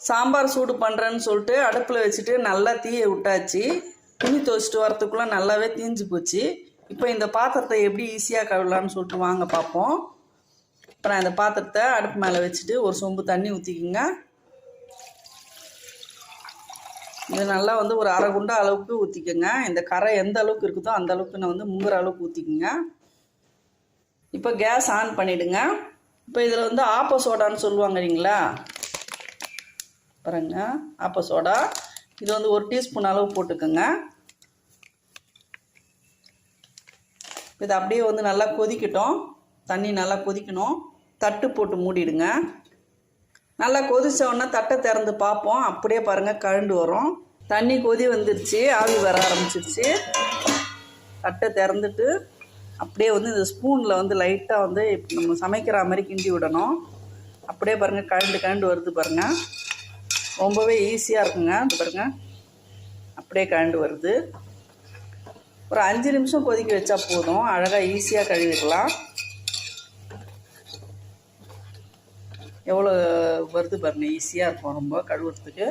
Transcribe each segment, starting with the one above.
சாம்பார் சூடு பண்ணுறேன்னு சொல்லிட்டு அடுப்பில் வச்சுட்டு நல்லா தீயை விட்டாச்சு. துணி துவைச்சிட்டு வரத்துக்குள்ளே நல்லாவே தீஞ்சு போச்சு. இப்போ இந்த பாத்திரத்தை எப்படி ஈஸியாக கழுவலான்னு சொல்லிட்டு வாங்க பார்ப்போம். இப்போ நான் இந்த பாத்திரத்தை அடுப்பு மேலே வச்சுட்டு ஒரு சொம்பு தண்ணி ஊற்றிக்கிங்க. இது நல்லா ஒரு அரை குண்டா அளவுக்கு ஊற்றிக்கோங்க. இந்த கரை எந்த அளவுக்கு இருக்குதோ அந்த அளவுக்கு நான் முங்குற அளவுக்கு ஊற்றிக்குங்க. இப்போ கேஸ் ஆன் பண்ணிவிடுங்க. இப்போ இதில் ஆப்ப சோடான்னு சொல்லுவாங்க இல்லைங்களா, பாருங்க ஆப்ப சோடா. இது 1 டீஸ்பூன் அளவு போட்டுக்கோங்க. இது அப்படியே நல்லா கொதிக்கட்டும். தண்ணி நல்லா கொதிக்கணும். தட்டு போட்டு மூடிடுங்க. நல்லா கொதிச்ச உடனே தட்டை திறந்து பார்ப்போம். அப்படியே பாருங்கள் கழண்டு வரும். தண்ணி கொதி வந்துருச்சு, ஆவி வர ஆரம்பிச்சிருச்சு. தட்டை திறந்துட்டு அப்படியே இந்த ஸ்பூனில் லைட்டாக இப்போ நம்ம சமைக்கிற மாதிரி கிண்டி விடணும். அப்படியே பாருங்கள் கழண்டு வருது பாருங்கள். ரொம்பவே ஈஸியாக இருக்குங்க. இது பாருங்கள் அப்படியே கழண்டு வருது. ஒரு 5 நிமிஷம் கொதிக்க வச்சா போதும். அழகாக ஈஸியாக கழுவிடலாம். எவ்வளோ வருது பாருங்கள், ஈஸியாக இருக்கும் ரொம்ப கழுவுறதுக்கு.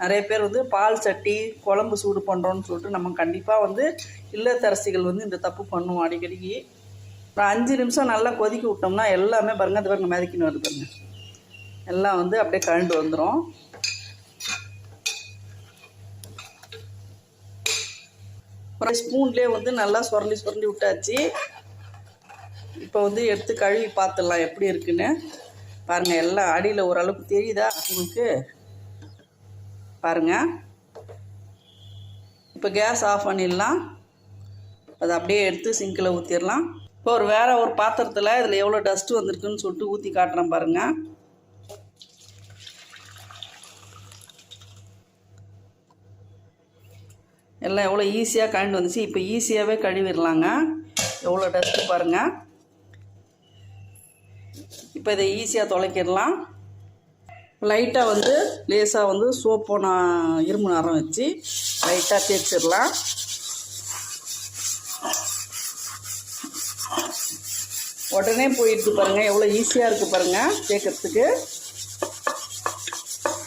நிறைய பேர் பால் சட்டி குழம்பு சூடு பண்ணுறோன்னு சொல்லிட்டு நம்ம கண்டிப்பாக இல்லத்தரசிகள் இந்த தப்பு பண்ணுவோம் அடிக்கடிக்கு. ஒரு 5 நிமிஷம் நல்லா கொதிக்க விட்டோம்னா எல்லாமே பாருங்கள் அது பாருங்கள் மிதக்கின்னு வருது பாருங்கள். எல்லாம் அப்படியே கழண்டு வந்துடும். ஒரு ஸ்பூன்லேயே நல்லா சுரண்டி விட்டாச்சு. இப்போ எடுத்து கழுவி பார்த்துடலாம் எப்படி இருக்குன்னு. பாருங்கள் எல்லாம் அடியில் ஓரளவுக்கு தெரியுதா உங்களுக்கு, பாருங்கள். இப்போ கேஸ் ஆஃப் பண்ணிடலாம். அதை அப்படியே எடுத்து சிங்கில் ஊற்றிடலாம். இப்போ வேறு ஒரு பாத்திரத்தில் இதில் எவ்வளோ டஸ்ட்டு வந்திருக்குன்னு சொல்லிட்டு ஊற்றி காட்டுறேன் பாருங்கள். எல்லாம் எவ்வளோ ஈஸியாக கழண்டு வந்துச்சு. இப்போ ஈஸியாகவே கழுவிடலாங்க. எவ்வளோ டஸ்ட்டு பாருங்கள். இப்போ இதை ஈஸியாக துளைக்கிடலாம். லைட்டாக லேசாக சோப்பு இரும்பு நரம் வச்சு லைட்டாக தேய்ச்சிடலாம். உடனே போயிடுது பாருங்கள். எவ்வளோ ஈஸியாக இருக்குது பாருங்கள் தேய்க்கிறதுக்கு.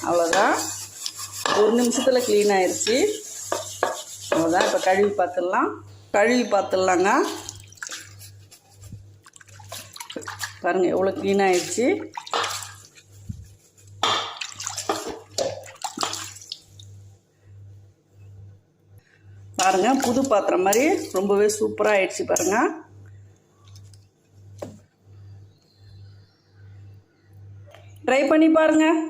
அவ்வளோதான், 1 நிமிஷத்தில் க்ளீன் ஆயிடுச்சு. அவ்வளோதான். இப்போ கழுவி பார்த்துடலாங்க. பாருங்கள் எவ்வளோ க்ளீன் ஆயிடுச்சு. பாருங்கள் புது பாத்திரம் மாதிரி ரொம்பவே சூப்பராக ஆயிடுச்சு பாருங்கள். ட்ரை பண்ணி பாருங்கள்.